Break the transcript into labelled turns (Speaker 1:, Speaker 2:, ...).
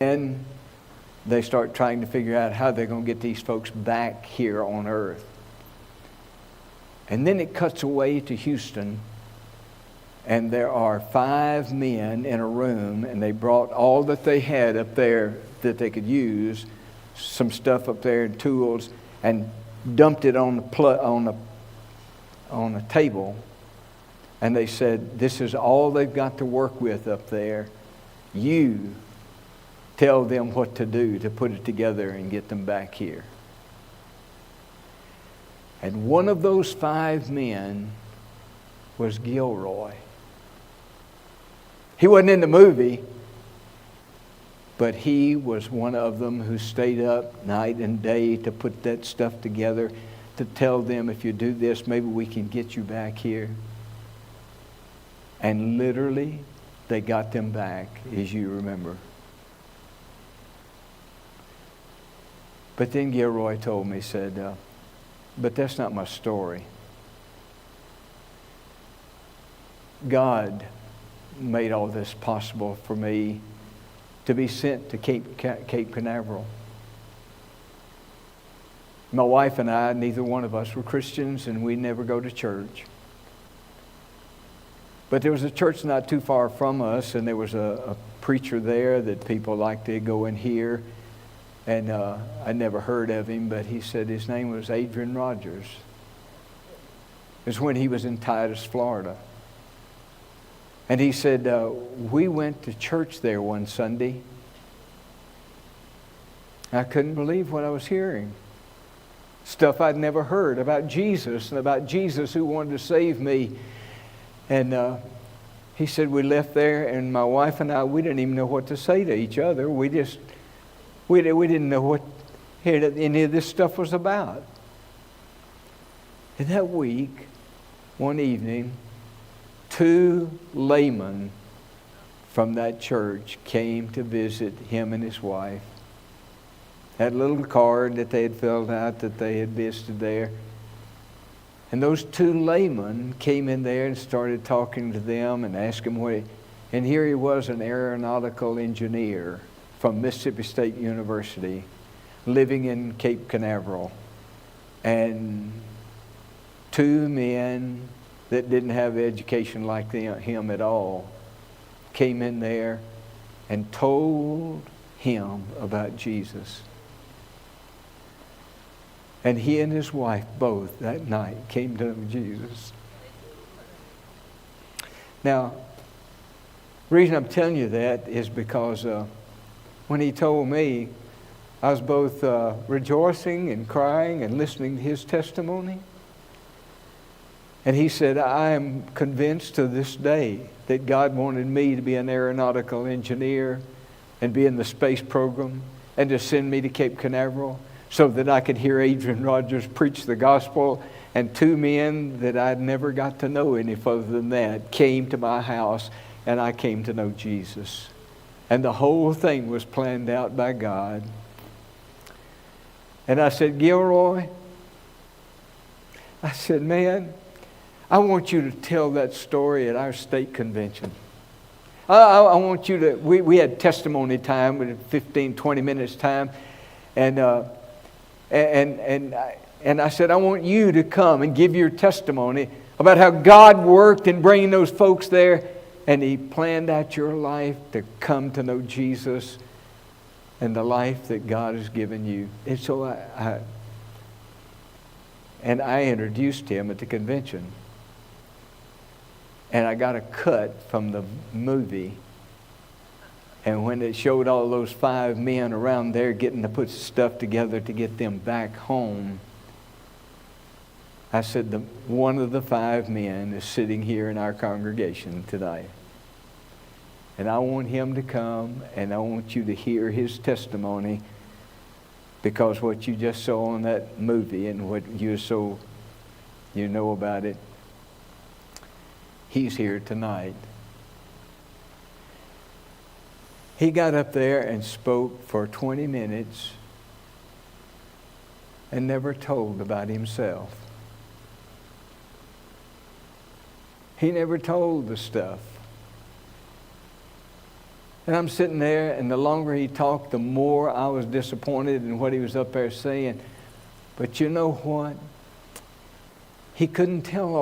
Speaker 1: And they start trying to figure out how they're going to get these folks back here on earth. And then it cuts away to Houston, and there are 5 men in a room, and they brought all that they had up there that they could use, some stuff up there and tools, and dumped it on a table. And they said, this is all they've got to work with up there. You tell them what to do to put it together and get them back here. And one of those 5 men was Gilroy. He wasn't in the movie, but he was one of them who stayed up night and day to put that stuff together, to tell them, if you do this, maybe we can get you back here. And literally, they got them back, as you remember. But then Gilroy told me, he said, but that's not my story. God made all this possible for me to be sent to Cape Canaveral. My wife and I, neither one of us were Christians, and we never go to church. But there was a church not too far from us, and there was a preacher there that people like to go and hear. And I never heard of him, but he said his name was Adrian Rogers. It was when he was in Titus, Florida. And he said, we went to church there one Sunday. I couldn't believe what I was hearing. Stuff I'd never heard about Jesus, and about Jesus who wanted to save me. And he said, we left there, and my wife and I, we didn't even know what to say to each other. We didn't know what any of this stuff was about. And that week, one evening, 2 laymen from that church came to visit him and his wife. That little card that they had filled out that they had visited there. And those 2 laymen came in there and started talking to them and asking what. And here he was, an aeronautical engineer from Mississippi State University, living in Cape Canaveral. And 2 men that didn't have education like him at all came in there and told him about Jesus. And he and his wife both that night came to know Jesus. Now, the reason I'm telling you that is because when he told me, I was both rejoicing and crying and listening to his testimony. And he said, I am convinced to this day that God wanted me to be an aeronautical engineer and be in the space program and to send me to Cape Canaveral so that I could hear Adrian Rogers preach the gospel. And 2 men that I'd never got to know any further than that came to my house, and I came to know Jesus. And the whole thing was planned out by God. And I said, Gilroy, I said, man, I want you to tell that story at our state convention. I want you to, we had testimony time, with 15, 20 minutes time. And I said, I want you to come and give your testimony about how God worked in bringing those folks there. And He planned out your life to come to know Jesus and the life that God has given you. And so I introduced him at the convention. And I got a cut from the movie. And when it showed all those 5 men around there getting to put stuff together to get them back home, I said, one of the 5 men is sitting here in our congregation today. And I want him to come, and I want you to hear his testimony, because what you just saw in that movie and what you know about it, he's here tonight. He got up there and spoke for 20 minutes and never told about himself. He never told the stuff. And I'm sitting there, and the longer he talked, the more I was disappointed in what he was up there saying. But you know what? He couldn't tell